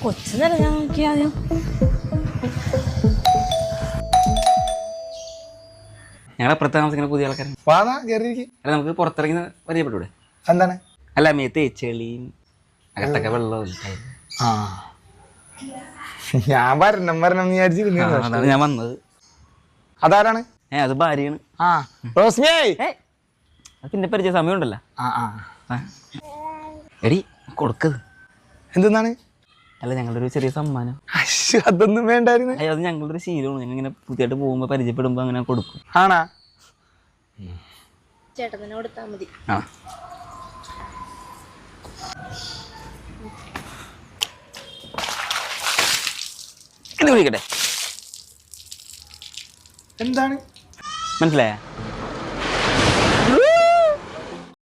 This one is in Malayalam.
കൊച്ചു നിറഞ്ഞാൽ നോക്കിയാദ്യം. ഞങ്ങളെ പ്രത്യേക പുതിയ ആൾക്കാരാണ്. വാതാ കയറിയിരിക്കും. അല്ല നമുക്ക് പുറത്തിറങ്ങി പരിചയപ്പെട്ടൂടെ? എന്താണ്? അല്ല മേത്ത് ചെളിയും അകത്തൊക്കെ വെള്ളവും. ആ ഞാൻ വരണം വിചാരിച്ചിരുന്നു. അതാണ് ഞാൻ വന്നത്. അതാരാണ്? അത് ഭാര്യയാണ്. ആ റോസ്മിയേ. അത് പിന്നെ പരിചയ സമയം ഉണ്ടല്ലോ. എടി കൊടുക്കത് എന്തെന്നാണ്? അല്ല ഞങ്ങളുടെ ഒരു ചെറിയ സമ്മാനം. അതൊന്നും വേണ്ടായിരുന്നു. അത് ഞങ്ങളുടെ ഒരു ശീലമാണ്. ഞങ്ങൾ ഇങ്ങനെ പുതിയതായിട്ട് പോകുമ്പോ പരിചയപ്പെടുമ്പോ അങ്ങനെ കൊടുക്കും. ആണാ? ചേട്ടനെ കൊടുത്താൽ മതി. ആ ഇത് വിളിക്കട്ടെ. എന്താണ് മനസ്സിലായ?